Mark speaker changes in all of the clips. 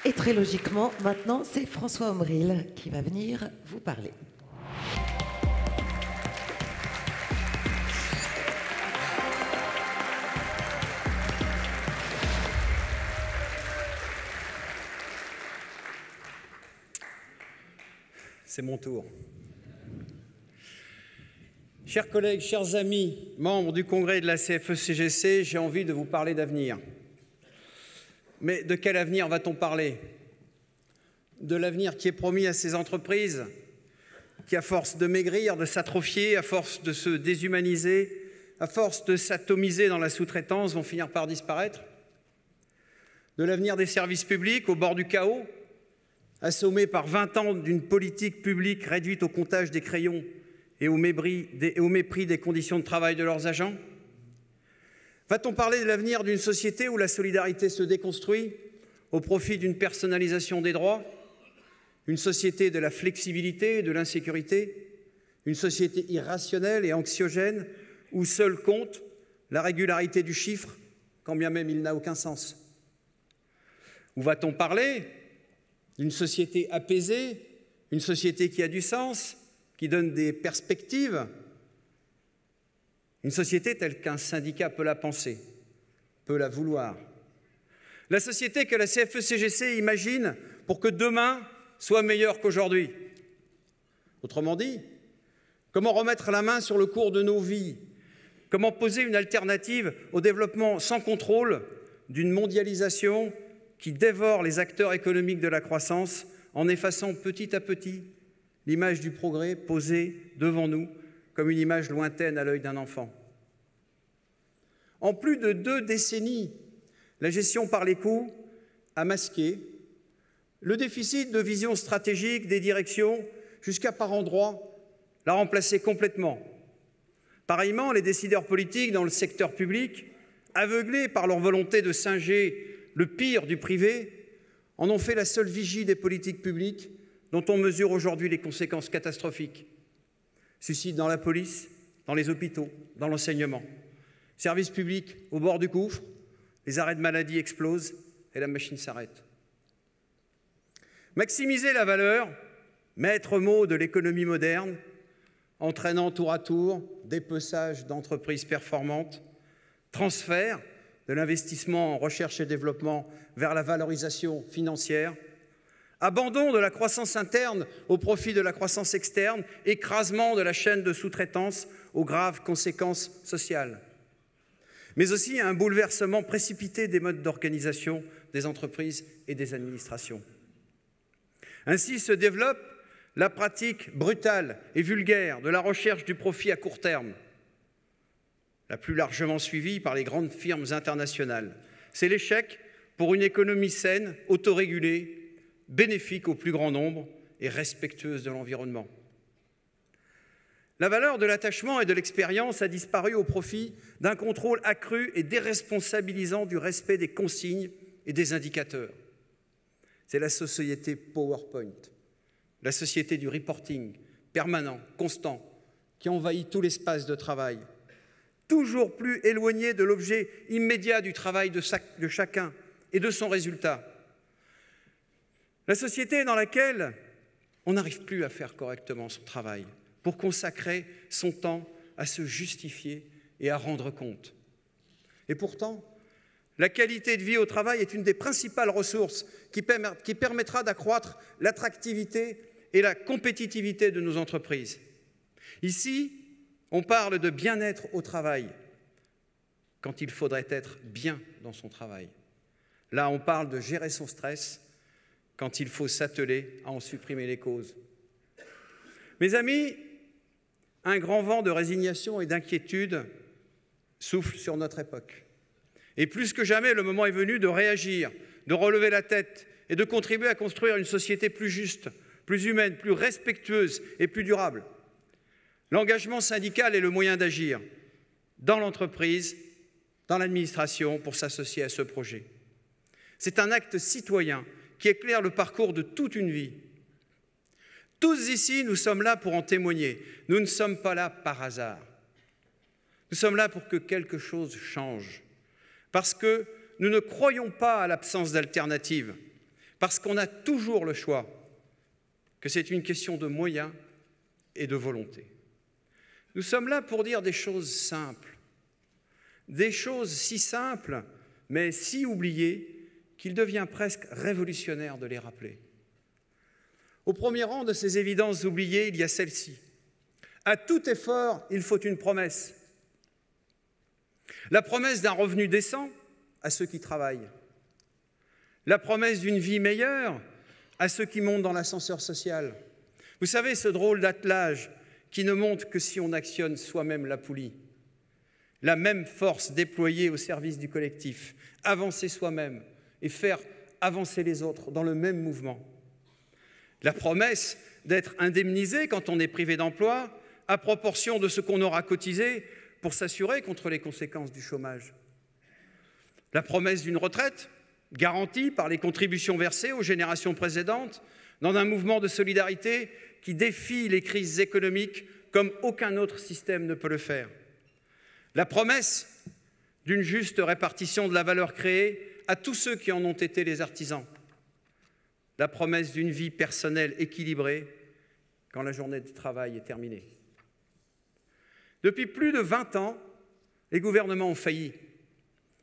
Speaker 1: Et très logiquement, maintenant, c'est François Omril qui va venir vous parler.
Speaker 2: C'est mon tour. Chers collègues, chers amis, membres du congrès de la CFE-CGC, j'ai envie de vous parler d'avenir. Mais de quel avenir va-t-on parler? De l'avenir qui est promis à ces entreprises, qui, à force de maigrir, de s'atrophier, à force de se déshumaniser, à force de s'atomiser dans la sous-traitance, vont finir par disparaître? De l'avenir des services publics au bord du chaos, assommés par 20 ans d'une politique publique réduite au comptage des crayons et au mépris des conditions de travail de leurs agents? Va-t-on parler de l'avenir d'une société où la solidarité se déconstruit au profit d'une personnalisation des droits? Une société de la flexibilité et de l'insécurité? Une société irrationnelle et anxiogène où seul compte la régularité du chiffre, quand bien même il n'a aucun sens? Ou va-t-on parler d'une société apaisée, une société qui a du sens, qui donne des perspectives? Une société telle qu'un syndicat peut la penser, peut la vouloir. La société que la CFE-CGC imagine pour que demain soit meilleur qu'aujourd'hui. Autrement dit, comment remettre la main sur le cours de nos vies? Comment poser une alternative au développement sans contrôle d'une mondialisation qui dévore les acteurs économiques de la croissance en effaçant petit à petit l'image du progrès posée devant nous comme une image lointaine à l'œil d'un enfant? En plus de 2 décennies, la gestion par les coûts a masqué le déficit de vision stratégique des directions jusqu'à par endroits l'a remplacé complètement. Pareillement, les décideurs politiques dans le secteur public, aveuglés par leur volonté de singer le pire du privé, en ont fait la seule vigie des politiques publiques dont on mesure aujourd'hui les conséquences catastrophiques. Suicides dans la police, dans les hôpitaux, dans l'enseignement. Services publics au bord du gouffre, les arrêts de maladie explosent et la machine s'arrête. Maximiser la valeur, maître mot de l'économie moderne, entraînant tour à tour dépeçage d'entreprises performantes, transfert de l'investissement en recherche et développement vers la valorisation financière, abandon de la croissance interne au profit de la croissance externe, écrasement de la chaîne de sous-traitance aux graves conséquences sociales, mais aussi un bouleversement précipité des modes d'organisation des entreprises et des administrations. Ainsi se développe la pratique brutale et vulgaire de la recherche du profit à court terme, la plus largement suivie par les grandes firmes internationales. C'est l'échec pour une économie saine, autorégulée, bénéfique au plus grand nombre et respectueuse de l'environnement. La valeur de l'attachement et de l'expérience a disparu au profit d'un contrôle accru et déresponsabilisant du respect des consignes et des indicateurs. C'est la société PowerPoint, la société du reporting permanent, constant, qui envahit tout l'espace de travail, toujours plus éloigné de l'objet immédiat du travail de chacun et de son résultat. La société dans laquelle on n'arrive plus à faire correctement son travail pour consacrer son temps à se justifier et à rendre compte. Et pourtant, la qualité de vie au travail est une des principales ressources qui permettra d'accroître l'attractivité et la compétitivité de nos entreprises. Ici, on parle de bien-être au travail, quand il faudrait être bien dans son travail. Là, on parle de gérer son stress, quand il faut s'atteler à en supprimer les causes. Mes amis, un grand vent de résignation et d'inquiétude souffle sur notre époque. Et plus que jamais, le moment est venu de réagir, de relever la tête et de contribuer à construire une société plus juste, plus humaine, plus respectueuse et plus durable. L'engagement syndical est le moyen d'agir dans l'entreprise, dans l'administration, pour s'associer à ce projet. C'est un acte citoyen qui éclaire le parcours de toute une vie. Tous ici, nous sommes là pour en témoigner. Nous ne sommes pas là par hasard. Nous sommes là pour que quelque chose change. Parce que nous ne croyons pas à l'absence d'alternative, parce qu'on a toujours le choix, que c'est une question de moyens et de volonté. Nous sommes là pour dire des choses simples, des choses si simples, mais si oubliées, qu'il devient presque révolutionnaire de les rappeler. Au premier rang de ces évidences oubliées, il y a celle-ci. À tout effort, il faut une promesse. La promesse d'un revenu décent à ceux qui travaillent. La promesse d'une vie meilleure à ceux qui montent dans l'ascenseur social. Vous savez, ce drôle d'attelage qui ne monte que si on actionne soi-même la poulie. La même force déployée au service du collectif, avancer soi-même et faire avancer les autres dans le même mouvement. La promesse d'être indemnisé quand on est privé d'emploi à proportion de ce qu'on aura cotisé pour s'assurer contre les conséquences du chômage. La promesse d'une retraite garantie par les contributions versées aux générations précédentes dans un mouvement de solidarité qui défie les crises économiques comme aucun autre système ne peut le faire. La promesse d'une juste répartition de la valeur créée à tous ceux qui en ont été les artisans. La promesse d'une vie personnelle équilibrée quand la journée de travail est terminée. Depuis plus de 20 ans, les gouvernements ont failli.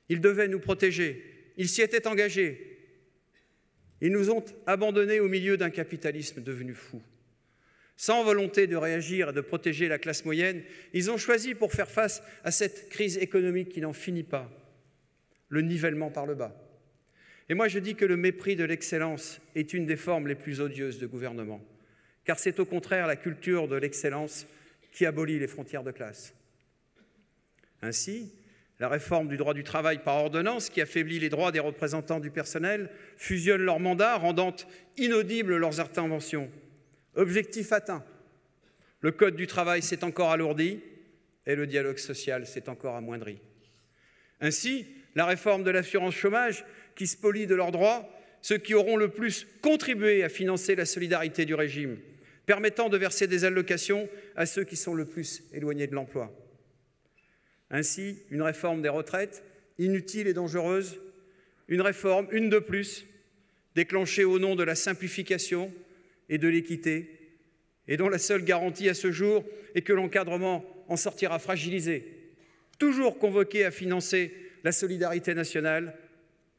Speaker 2: Ils devaient nous protéger. Ils s'y étaient engagés. Ils nous ont abandonnés au milieu d'un capitalisme devenu fou. Sans volonté de réagir et de protéger la classe moyenne, ils ont choisi pour faire face à cette crise économique qui n'en finit pas, le nivellement par le bas. Et moi je dis que le mépris de l'excellence est une des formes les plus odieuses de gouvernement, car c'est au contraire la culture de l'excellence qui abolit les frontières de classe. Ainsi, la réforme du droit du travail par ordonnance, qui affaiblit les droits des représentants du personnel, fusionne leurs mandats, rendant inaudibles leurs interventions. Objectif atteint. Le Code du travail s'est encore alourdi et le dialogue social s'est encore amoindri. Ainsi, la réforme de l'assurance chômage, qui spolie de leurs droits ceux qui auront le plus contribué à financer la solidarité du régime, permettant de verser des allocations à ceux qui sont le plus éloignés de l'emploi. Ainsi, une réforme des retraites, inutile et dangereuse, une réforme, une de plus, déclenchée au nom de la simplification et de l'équité, et dont la seule garantie à ce jour est que l'encadrement en sortira fragilisé. Toujours convoqué à financer la solidarité nationale,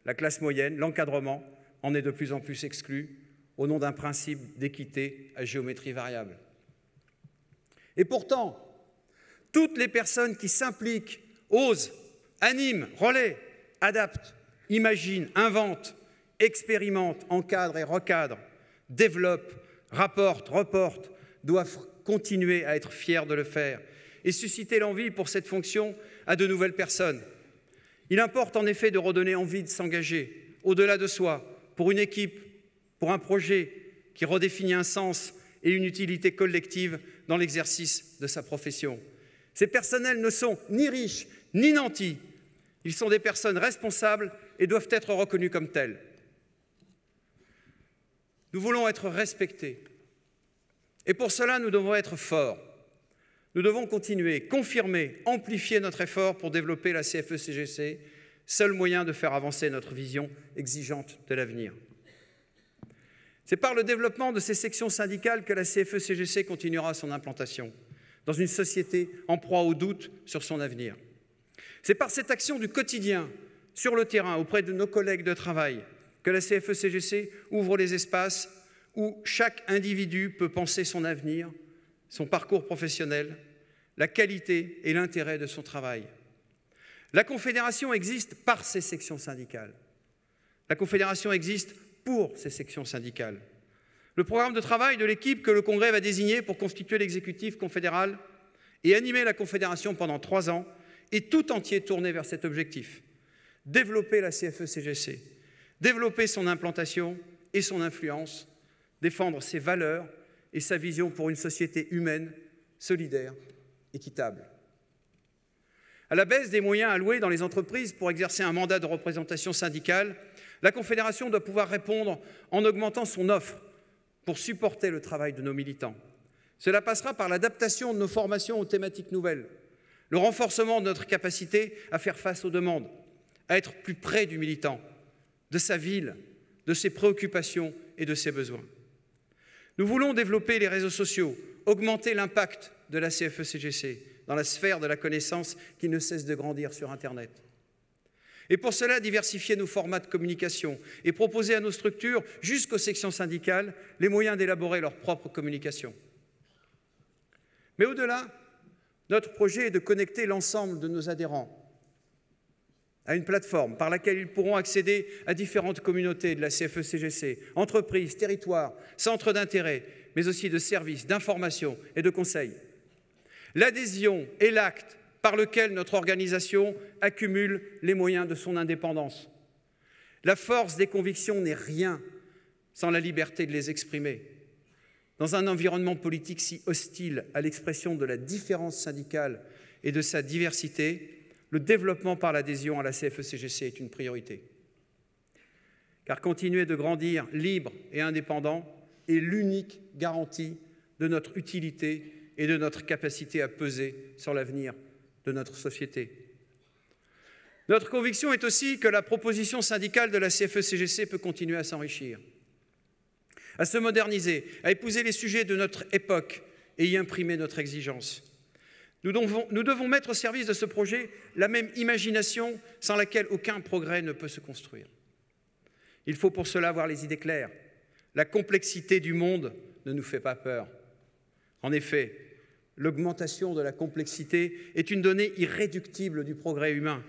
Speaker 2: la classe moyenne, l'encadrement, en est de plus en plus exclu au nom d'un principe d'équité à géométrie variable. Et pourtant, toutes les personnes qui s'impliquent, osent, animent, relaient, adaptent, imaginent, inventent, expérimentent, encadrent et recadrent, développent, rapportent, reportent, doivent continuer à être fiers de le faire et susciter l'envie pour cette fonction à de nouvelles personnes. Il importe en effet de redonner envie de s'engager, au-delà de soi, pour une équipe, pour un projet qui redéfinit un sens et une utilité collective dans l'exercice de sa profession. Ces personnels ne sont ni riches ni nantis. Ils sont des personnes responsables et doivent être reconnus comme tels. Nous voulons être respectés. Et pour cela, nous devons être forts. Nous devons continuer, confirmer, amplifier notre effort pour développer la CFE-CGC, seul moyen de faire avancer notre vision exigeante de l'avenir. C'est par le développement de ces sections syndicales que la CFE-CGC continuera son implantation dans une société en proie au doute sur son avenir. C'est par cette action du quotidien, sur le terrain, auprès de nos collègues de travail, que la CFE-CGC ouvre les espaces où chaque individu peut penser son avenir, son parcours professionnel, la qualité et l'intérêt de son travail. La Confédération existe par ses sections syndicales. La Confédération existe pour ces sections syndicales. Le programme de travail de l'équipe que le Congrès va désigner pour constituer l'exécutif confédéral et animer la Confédération pendant 3 ans est tout entier tourné vers cet objectif. Développer la CFE-CGC, développer son implantation et son influence, défendre ses valeurs et sa vision pour une société humaine, solidaire, équitable. À la baisse des moyens alloués dans les entreprises pour exercer un mandat de représentation syndicale, la Confédération doit pouvoir répondre en augmentant son offre pour supporter le travail de nos militants. Cela passera par l'adaptation de nos formations aux thématiques nouvelles, le renforcement de notre capacité à faire face aux demandes, à être plus près du militant, de sa ville, de ses préoccupations et de ses besoins. Nous voulons développer les réseaux sociaux, augmenter l'impact de la CFE-CGC dans la sphère de la connaissance qui ne cesse de grandir sur Internet. Et pour cela, diversifier nos formats de communication et proposer à nos structures, jusqu'aux sections syndicales, les moyens d'élaborer leur propre communication. Mais au-delà, notre projet est de connecter l'ensemble de nos adhérents à une plateforme par laquelle ils pourront accéder à différentes communautés de la CFE-CGC, entreprises, territoires, centres d'intérêt, mais aussi de services, d'information et de conseils. L'adhésion est l'acte par lequel notre organisation accumule les moyens de son indépendance. La force des convictions n'est rien sans la liberté de les exprimer. Dans un environnement politique si hostile à l'expression de la différence syndicale et de sa diversité, le développement par l'adhésion à la CFE-CGC est une priorité. Car continuer de grandir libre et indépendant est l'unique garantie de notre utilité et de notre capacité à peser sur l'avenir de notre société. Notre conviction est aussi que la proposition syndicale de la CFE-CGC peut continuer à s'enrichir, à se moderniser, à épouser les sujets de notre époque et y imprimer notre exigence. Nous devons mettre au service de ce projet la même imagination sans laquelle aucun progrès ne peut se construire. Il faut pour cela avoir les idées claires. La complexité du monde ne nous fait pas peur. En effet, l'augmentation de la complexité est une donnée irréductible du progrès humain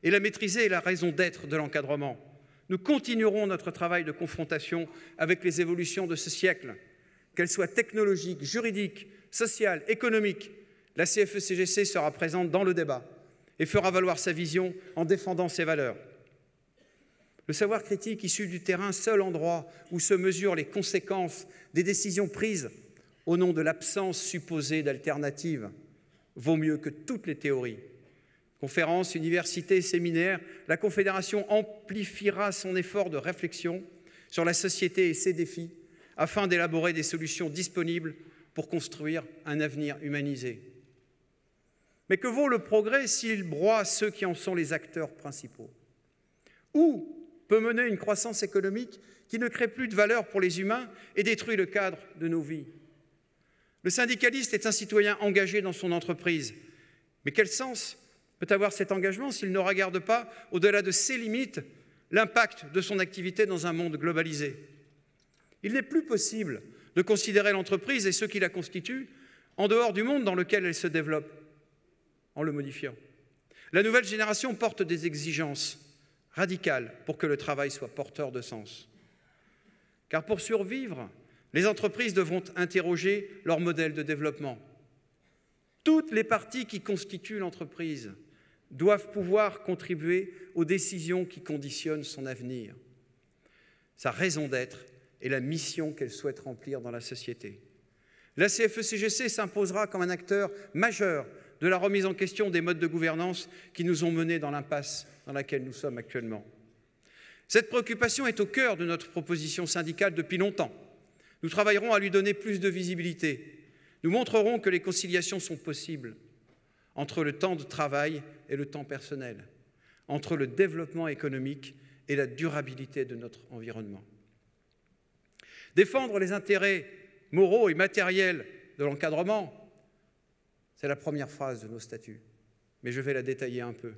Speaker 2: et la maîtriser est la raison d'être de l'encadrement. Nous continuerons notre travail de confrontation avec les évolutions de ce siècle, qu'elles soient technologiques, juridiques, sociales, économiques. La CFE-CGC sera présente dans le débat et fera valoir sa vision en défendant ses valeurs. Le savoir critique issu du terrain, seul endroit où se mesurent les conséquences des décisions prises au nom de l'absence supposée d'alternatives, vaut mieux que toutes les théories. Conférences, universités, séminaires, la Confédération amplifiera son effort de réflexion sur la société et ses défis afin d'élaborer des solutions disponibles pour construire un avenir humanisé. Mais que vaut le progrès s'il broie ceux qui en sont les acteurs principaux? Où peut mener une croissance économique qui ne crée plus de valeur pour les humains et détruit le cadre de nos vies? Le syndicaliste est un citoyen engagé dans son entreprise. Mais quel sens peut avoir cet engagement s'il ne regarde pas, au-delà de ses limites, l'impact de son activité dans un monde globalisé? Il n'est plus possible de considérer l'entreprise et ceux qui la constituent en dehors du monde dans lequel elle se développe, en le modifiant. La nouvelle génération porte des exigences radicales pour que le travail soit porteur de sens. Car pour survivre, les entreprises devront interroger leur modèle de développement. Toutes les parties qui constituent l'entreprise doivent pouvoir contribuer aux décisions qui conditionnent son avenir, sa raison d'être et la mission qu'elle souhaite remplir dans la société. La CFE-CGC s'imposera comme un acteur majeur de la remise en question des modes de gouvernance qui nous ont menés dans l'impasse dans laquelle nous sommes actuellement. Cette préoccupation est au cœur de notre proposition syndicale depuis longtemps. Nous travaillerons à lui donner plus de visibilité. Nous montrerons que les conciliations sont possibles entre le temps de travail et le temps personnel, entre le développement économique et la durabilité de notre environnement. Défendre les intérêts moraux et matériels de l'encadrement, c'est la première phrase de nos statuts, mais je vais la détailler un peu.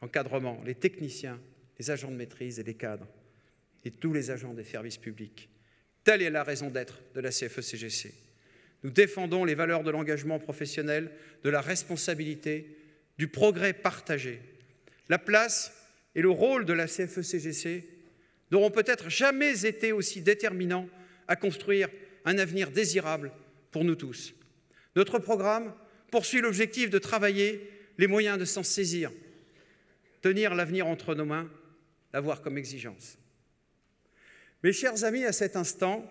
Speaker 2: L'encadrement, les techniciens, les agents de maîtrise et les cadres, et tous les agents des services publics. Telle est la raison d'être de la CFE-CGC. Nous défendons les valeurs de l'engagement professionnel, de la responsabilité, du progrès partagé. La place et le rôle de la CFE-CGC n'auront peut-être jamais été aussi déterminants à construire un avenir désirable pour nous tous. Notre programme poursuit l'objectif de travailler les moyens de s'en saisir, tenir l'avenir entre nos mains, l'avoir comme exigence. Mes chers amis, à cet instant,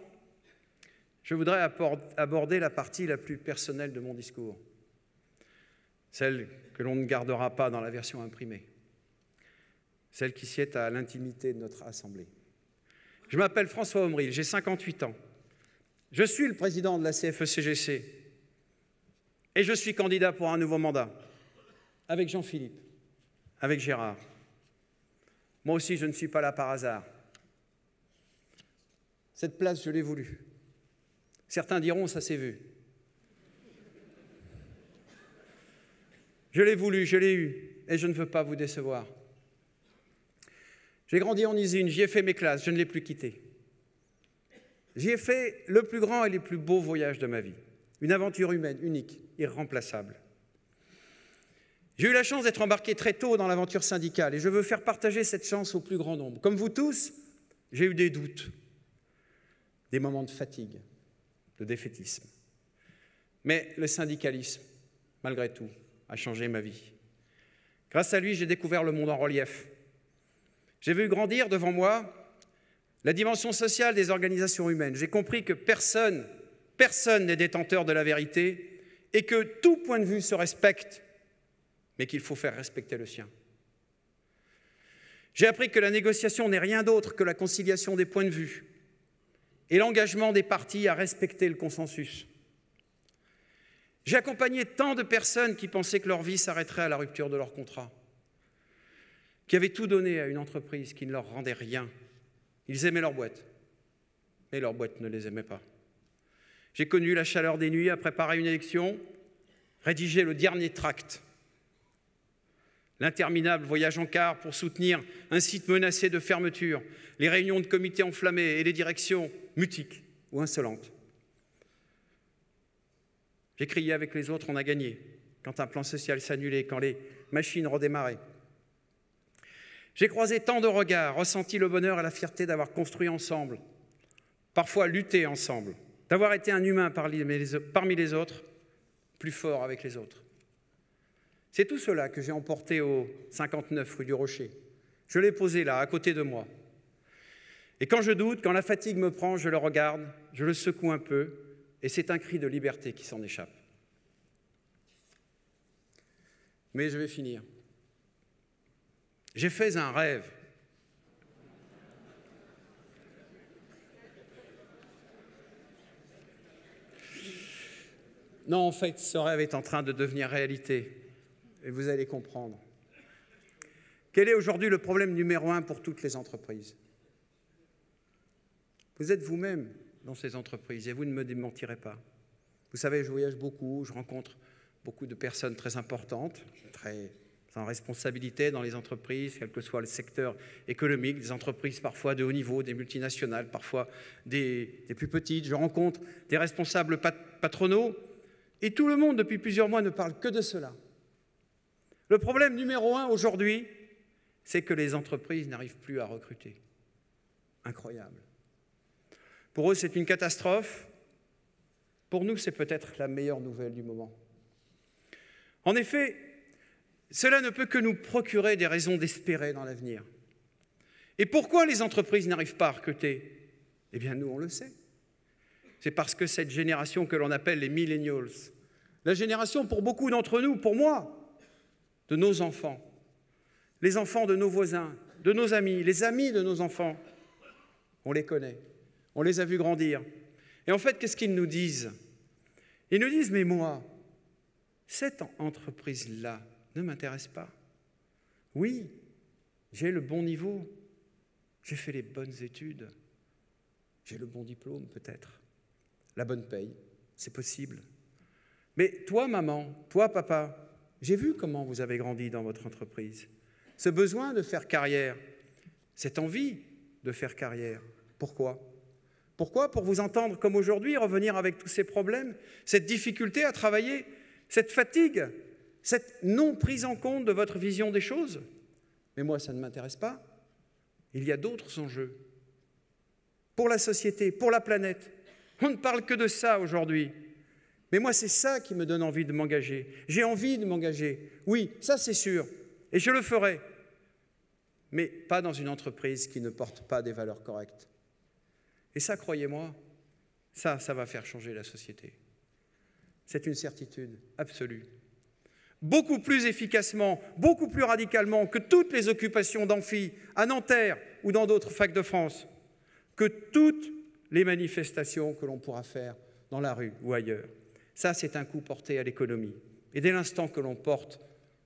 Speaker 2: je voudrais aborder la partie la plus personnelle de mon discours, celle que l'on ne gardera pas dans la version imprimée, celle qui sied à l'intimité de notre Assemblée. Je m'appelle François Omril, j'ai 58 ans. Je suis le président de la CFE-CGC et je suis candidat pour un nouveau mandat, avec Jean-Philippe, avec Gérard. Moi aussi, je ne suis pas là par hasard. Cette place, je l'ai voulue. Certains diront, ça s'est vu. Je l'ai voulu, je l'ai eu, et je ne veux pas vous décevoir. J'ai grandi en usine, j'y ai fait mes classes, je ne l'ai plus quitté. J'y ai fait le plus grand et les plus beaux voyages de ma vie. Une aventure humaine, unique, irremplaçable. J'ai eu la chance d'être embarqué très tôt dans l'aventure syndicale et je veux faire partager cette chance au plus grand nombre. Comme vous tous, j'ai eu des doutes, des moments de fatigue, de défaitisme. Mais le syndicalisme, malgré tout, a changé ma vie. Grâce à lui, j'ai découvert le monde en relief. J'ai vu grandir devant moi la dimension sociale des organisations humaines. J'ai compris que personne n'est détenteur de la vérité et que tout point de vue se respecte, mais qu'il faut faire respecter le sien. J'ai appris que la négociation n'est rien d'autre que la conciliation des points de vue et l'engagement des parties à respecter le consensus. J'ai accompagné tant de personnes qui pensaient que leur vie s'arrêterait à la rupture de leur contrat, qui avaient tout donné à une entreprise qui ne leur rendait rien. Ils aimaient leur boîte, mais leur boîte ne les aimait pas. J'ai connu la chaleur des nuits à préparer une élection, rédiger le dernier tract, l'interminable voyage en car pour soutenir un site menacé de fermeture, les réunions de comités enflammées et les directions mutiques ou insolentes. J'ai crié avec les autres, on a gagné, quand un plan social s'annulait, quand les machines redémarraient. J'ai croisé tant de regards, ressenti le bonheur et la fierté d'avoir construit ensemble, parfois lutté ensemble, d'avoir été un humain parmi les autres, plus fort avec les autres. C'est tout cela que j'ai emporté au 59 rue du Rocher. Je l'ai posé là, à côté de moi. Et quand je doute, quand la fatigue me prend, je le regarde, je le secoue un peu, et c'est un cri de liberté qui s'en échappe. Mais je vais finir. J'ai fait un rêve. Non, en fait, ce rêve est en train de devenir réalité. Et vous allez comprendre. Quel est aujourd'hui le problème numéro 1 pour toutes les entreprises? Vous êtes vous-même dans ces entreprises et vous ne me démentirez pas. Vous savez, je voyage beaucoup, je rencontre beaucoup de personnes très importantes, très en responsabilité dans les entreprises, quel que soit le secteur économique, des entreprises parfois de haut niveau, des multinationales, parfois des plus petites. Je rencontre des responsables patronaux et tout le monde, depuis plusieurs mois, ne parle que de cela. Le problème numéro 1 aujourd'hui, c'est que les entreprises n'arrivent plus à recruter. Incroyable. Pour eux, c'est une catastrophe. Pour nous, c'est peut-être la meilleure nouvelle du moment. En effet, cela ne peut que nous procurer des raisons d'espérer dans l'avenir. Et pourquoi les entreprises n'arrivent pas à recruter? Eh bien, nous, on le sait. C'est parce que cette génération que l'on appelle les millennials, la génération pour beaucoup d'entre nous, pour moi, de nos enfants, les enfants de nos voisins, de nos amis, les amis de nos enfants, on les connaît, on les a vus grandir. Et en fait, qu'est-ce qu'ils nous disent? Ils nous disent, mais moi, cette entreprise-là ne m'intéresse pas. Oui, j'ai le bon niveau, j'ai fait les bonnes études, j'ai le bon diplôme peut-être, la bonne paye, c'est possible. Mais toi, maman, toi, papa, j'ai vu comment vous avez grandi dans votre entreprise. Ce besoin de faire carrière, cette envie de faire carrière. Pourquoi? Pourquoi? Pour vous entendre comme aujourd'hui, revenir avec tous ces problèmes, cette difficulté à travailler, cette fatigue, cette non-prise en compte de votre vision des choses. Mais moi, ça ne m'intéresse pas. Il y a d'autres enjeux. Pour la société, pour la planète. On ne parle que de ça aujourd'hui. Mais moi, c'est ça qui me donne envie de m'engager. J'ai envie de m'engager. Oui, ça c'est sûr. Et je le ferai. Mais pas dans une entreprise qui ne porte pas des valeurs correctes. Et ça, croyez-moi, ça va faire changer la société. C'est une certitude absolue. Beaucoup plus efficacement, beaucoup plus radicalement que toutes les occupations d'amphi à Nanterre ou dans d'autres facs de France, que toutes les manifestations que l'on pourra faire dans la rue ou ailleurs. Ça, c'est un coup porté à l'économie. Et dès l'instant que l'on porte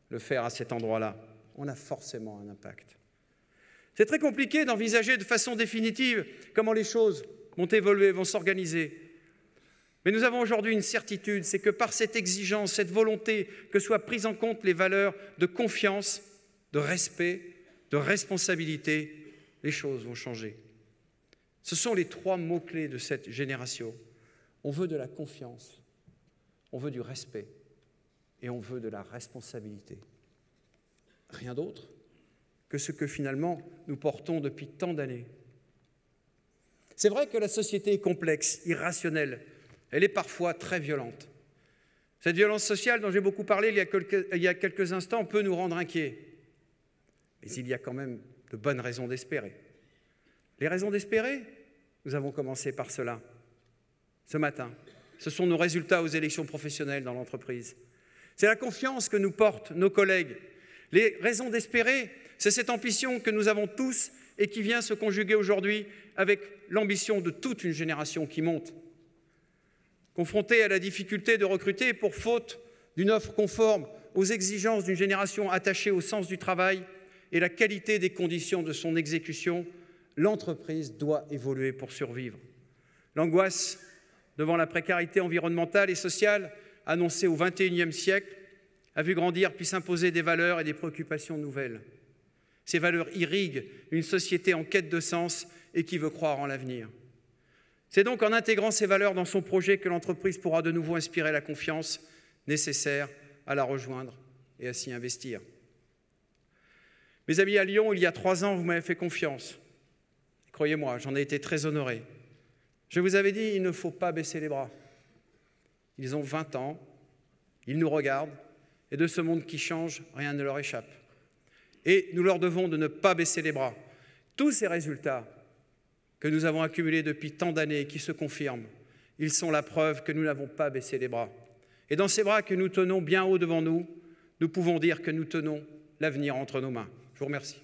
Speaker 2: le faire à cet endroit-là, on a forcément un impact. C'est très compliqué d'envisager de façon définitive comment les choses vont évoluer, vont s'organiser. Mais nous avons aujourd'hui une certitude, c'est que par cette exigence, cette volonté que soient prises en compte les valeurs de confiance, de respect, de responsabilité, les choses vont changer. Ce sont les 3 mots-clés de cette génération. On veut de la confiance, on veut du respect et on veut de la responsabilité. Rien d'autre que ce que finalement nous portons depuis tant d'années. C'est vrai que la société est complexe, irrationnelle, elle est parfois très violente. Cette violence sociale dont j'ai beaucoup parlé il y a quelques instants peut nous rendre inquiets. Mais il y a quand même de bonnes raisons d'espérer. Les raisons d'espérer, nous avons commencé par cela. Ce matin, ce sont nos résultats aux élections professionnelles dans l'entreprise. C'est la confiance que nous portent nos collègues. Les raisons d'espérer, c'est cette ambition que nous avons tous et qui vient se conjuguer aujourd'hui avec l'ambition de toute une génération qui monte. Confrontée à la difficulté de recruter pour faute d'une offre conforme aux exigences d'une génération attachée au sens du travail et la qualité des conditions de son exécution, l'entreprise doit évoluer pour survivre. L'angoisse devant la précarité environnementale et sociale annoncée au XXIe siècle a vu grandir puis s'imposer des valeurs et des préoccupations nouvelles. Ces valeurs irriguent une société en quête de sens et qui veut croire en l'avenir. C'est donc en intégrant ces valeurs dans son projet que l'entreprise pourra de nouveau inspirer la confiance nécessaire à la rejoindre et à s'y investir. Mes amis, à Lyon, il y a 3 ans, vous m'avez fait confiance. Croyez-moi, j'en ai été très honoré. Je vous avais dit, il ne faut pas baisser les bras. Ils ont 20 ans, ils nous regardent, et de ce monde qui change, rien ne leur échappe. Et nous leur devons de ne pas baisser les bras. Tous ces résultats que nous avons accumulés depuis tant d'années et qui se confirment, ils sont la preuve que nous n'avons pas baissé les bras. Et dans ces bras que nous tenons bien haut devant nous, nous pouvons dire que nous tenons l'avenir entre nos mains. Je vous remercie.